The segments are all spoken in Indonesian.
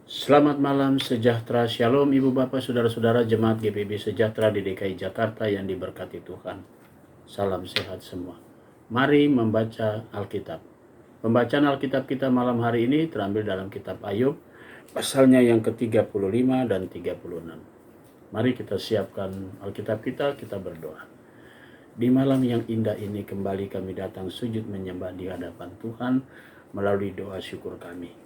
Selamat malam sejahtera, shalom ibu bapak saudara-saudara jemaat GPB Sejahtera di DKI Jakarta yang diberkati Tuhan. Salam sehat semua. Mari membaca Alkitab. Pembacaan Alkitab kita malam hari ini terambil dalam kitab Ayub, pasalnya yang ke-35 dan 36. Mari kita siapkan Alkitab kita berdoa. Di malam yang indah ini kembali kami datang sujud menyembah di hadapan Tuhan melalui doa syukur kami.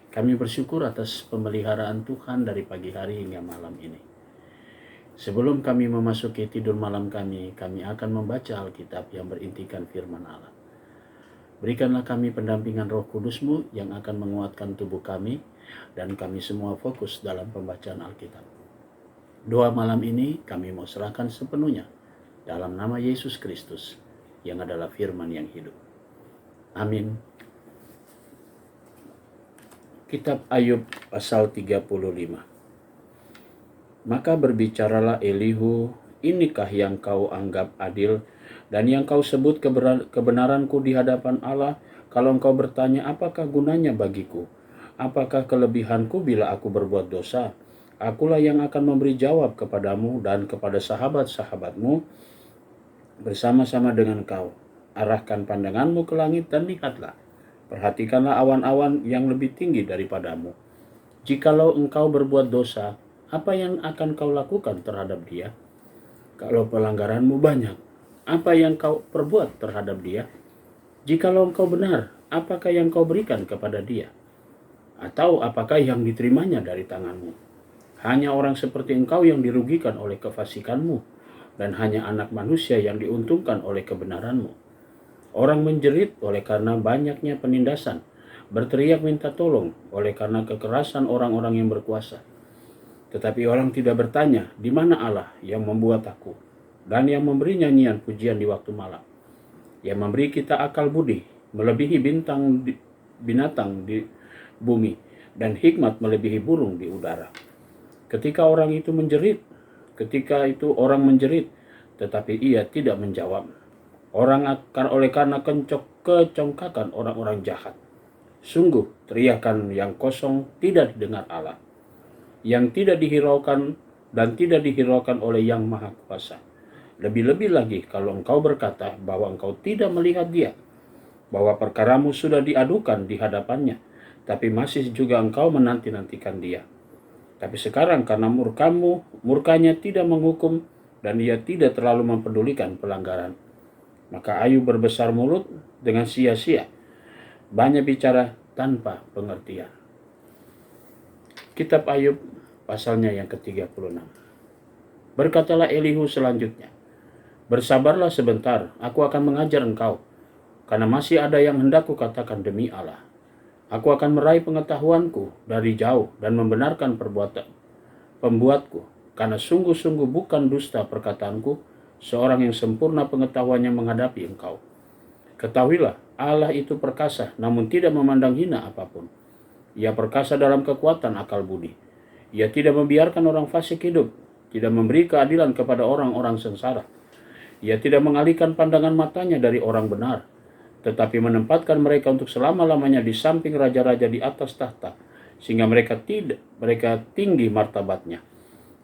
Kami bersyukur atas pemeliharaan Tuhan dari pagi hari hingga malam ini. Sebelum kami memasuki tidur malam kami akan membaca Alkitab yang berintikan firman Allah. Berikanlah kami pendampingan Roh Kudus-Mu yang akan menguatkan tubuh kami dan kami semua fokus dalam pembacaan Alkitab. Doa malam ini kami mau serahkan sepenuhnya dalam nama Yesus Kristus yang adalah firman yang hidup. Amin. Kitab Ayub pasal 35. Maka berbicaralah Elihu, inikah yang kau anggap adil dan yang kau sebut kebenaranku di hadapan Allah, kalau engkau bertanya apakah gunanya bagiku? Apakah kelebihanku bila aku berbuat dosa? Akulah yang akan memberi jawab kepadamu dan kepada sahabat-sahabatmu bersama-sama dengan kau. Arahkan pandanganmu ke langit dan lihatlah. Perhatikanlah awan-awan yang lebih tinggi daripadamu. Jikalau engkau berbuat dosa, apa yang akan kau lakukan terhadap dia? Kalau pelanggaranmu banyak, apa yang kau perbuat terhadap dia? Jikalau engkau benar, apakah yang kau berikan kepada dia? Atau apakah yang diterimanya dari tanganmu? Hanya orang seperti engkau yang dirugikan oleh kefasikanmu, dan hanya anak manusia yang diuntungkan oleh kebenaranmu. Orang menjerit oleh karena banyaknya penindasan, berteriak minta tolong oleh karena kekerasan orang-orang yang berkuasa. Tetapi orang tidak bertanya, di mana Allah yang membuat aku, dan yang memberi nyanyian pujian di waktu malam, yang memberi kita akal budi, melebihi binatang di bumi, dan hikmat melebihi burung di udara. Ketika orang menjerit, tetapi ia tidak menjawab. Orang akan oleh karena kecongkakan orang-orang jahat. Sungguh teriakan yang kosong tidak didengar Allah, yang tidak dihiraukan dan tidak dihiraukan oleh Yang Maha Kuasa. Lebih-lebih lagi kalau engkau berkata bahwa engkau tidak melihat dia, bahwa perkaramu sudah diadukan di hadapannya, tapi masih juga engkau menanti-nantikan dia. Tapi sekarang karena murkanya tidak menghukum dan ia tidak terlalu mempedulikan pelanggaran, maka Ayub berbesar mulut dengan sia-sia, banyak bicara tanpa pengertian. Kitab Ayub pasalnya yang ke-36. Berkatalah Elihu selanjutnya, bersabarlah sebentar, aku akan mengajar engkau, karena masih ada yang hendak kukatakan demi Allah. Aku akan meraih pengetahuanku dari jauh dan membenarkan pembuatku, karena sungguh-sungguh bukan dusta perkataanku, seorang yang sempurna pengetahuannya menghadapi engkau. Ketahuilah, Allah itu perkasa, namun tidak memandang hina apapun. Ia perkasa dalam kekuatan akal budi. Ia tidak membiarkan orang fasik hidup, tidak memberi keadilan kepada orang-orang sengsara. Ia tidak mengalihkan pandangan matanya dari orang benar, tetapi menempatkan mereka untuk selama-lamanya di samping raja-raja di atas tahta, sehingga mereka tinggi martabatnya.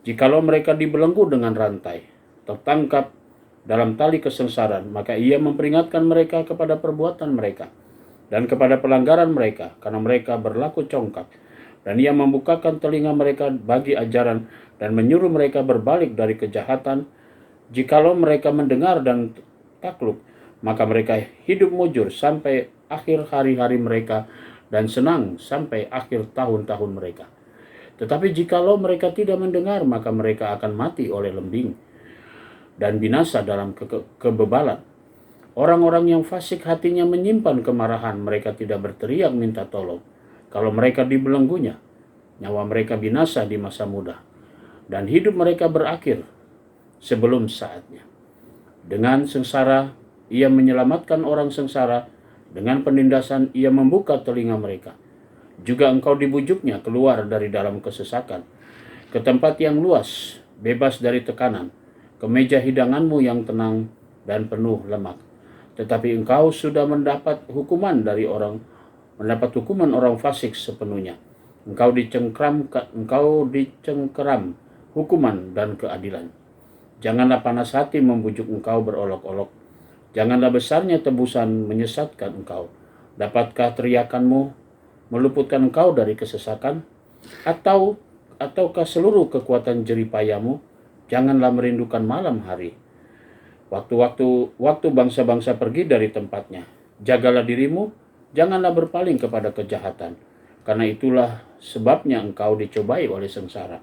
Jikalau mereka dibelenggu dengan rantai, tertangkap dalam tali kesengsaraan, maka ia memperingatkan mereka kepada perbuatan mereka dan kepada pelanggaran mereka, karena mereka berlaku congkak, dan ia membukakan telinga mereka bagi ajaran dan menyuruh mereka berbalik dari kejahatan. Jikalau mereka mendengar dan takluk, maka mereka hidup mujur sampai akhir hari-hari mereka dan senang sampai akhir tahun-tahun mereka. Tetapi jikalau mereka tidak mendengar, maka mereka akan mati oleh lembing dan binasa dalam kebebalan. Orang-orang yang fasik hatinya menyimpan kemarahan, mereka tidak berteriak minta tolong. Kalau mereka dibelenggunya, nyawa mereka binasa di masa muda, dan hidup mereka berakhir sebelum saatnya. Dengan sengsara, ia menyelamatkan orang sengsara, dengan penindasan ia membuka telinga mereka. Juga engkau dibujuknya keluar dari dalam kesesakan, ke tempat yang luas, bebas dari tekanan, ke meja hidanganmu yang tenang dan penuh lemak. Tetapi engkau sudah mendapat hukuman orang fasik sepenuhnya. Engkau dicengkeram hukuman dan keadilan. Janganlah panas hati membujuk engkau berolok-olok. Janganlah besarnya tebusan menyesatkan engkau. Dapatkah teriakanmu meluputkan engkau dari kesesakan? Ataukah seluruh kekuatan jeripayamu? Janganlah merindukan malam hari. Waktu bangsa-bangsa pergi dari tempatnya. Jagalah dirimu, janganlah berpaling kepada kejahatan. Karena itulah sebabnya engkau dicobai oleh sengsara.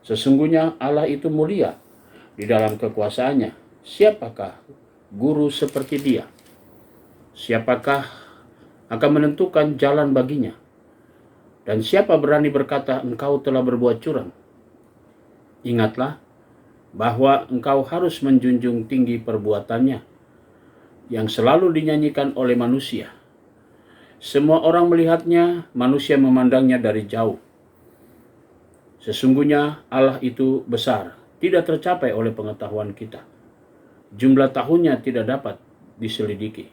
Sesungguhnya Allah itu mulia di dalam kekuasaannya. Siapakah guru seperti dia? Siapakah akan menentukan jalan baginya? Dan siapa berani berkata engkau telah berbuat curang? Ingatlah bahwa engkau harus menjunjung tinggi perbuatannya yang selalu dinyanyikan oleh manusia. Semua orang melihatnya, manusia memandangnya dari jauh. Sesungguhnya Allah itu besar, tidak tercapai oleh pengetahuan kita. Jumlah tahunnya tidak dapat diselidiki.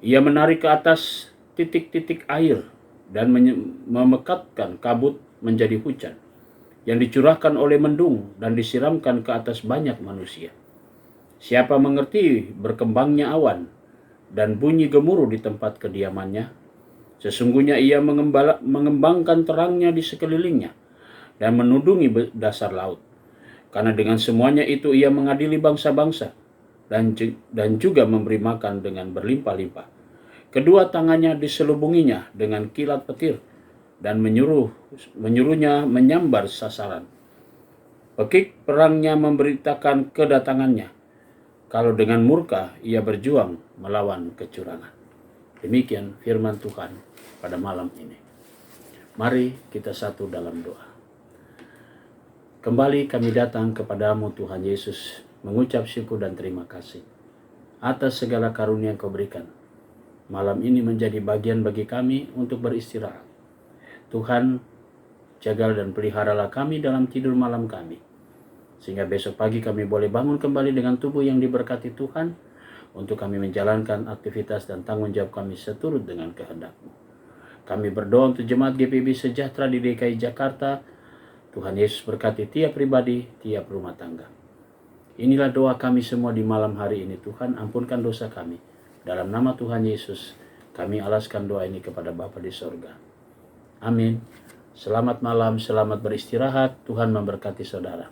Ia menarik ke atas titik-titik air dan memekatkan kabut menjadi hujan yang dicurahkan oleh mendung dan disiramkan ke atas banyak manusia. Siapa mengerti berkembangnya awan dan bunyi gemuruh di tempat kediamannya? Sesungguhnya ia mengembangkan terangnya di sekelilingnya dan menudungi dasar laut. Karena dengan semuanya itu ia mengadili bangsa-bangsa dan juga memberi makan dengan berlimpah-limpah. Kedua tangannya diselubunginya dengan kilat petir dan menyuruhnya menyambar sasaran. Pekik perangnya memberitakan kedatangannya. Kalau dengan murka ia berjuang melawan kecurangan. Demikian firman Tuhan pada malam ini. Mari kita satu dalam doa. Kembali kami datang kepadamu Tuhan Yesus, mengucap syukur dan terima kasih atas segala karunia yang Kau berikan. Malam ini menjadi bagian bagi kami untuk beristirahat. Tuhan, jaga dan peliharalah kami dalam tidur malam kami, sehingga besok pagi kami boleh bangun kembali dengan tubuh yang diberkati Tuhan, untuk kami menjalankan aktivitas dan tanggung jawab kami seturut dengan kehendak-Mu. Kami berdoa untuk jemaat GPB Sejahtera di DKI Jakarta. Tuhan Yesus berkati tiap pribadi, tiap rumah tangga. Inilah doa kami semua di malam hari ini. Tuhan, ampunkan dosa kami. Dalam nama Tuhan Yesus, kami alaskan doa ini kepada Bapa di sorga. Amin. Selamat malam, selamat beristirahat. Tuhan memberkati saudara.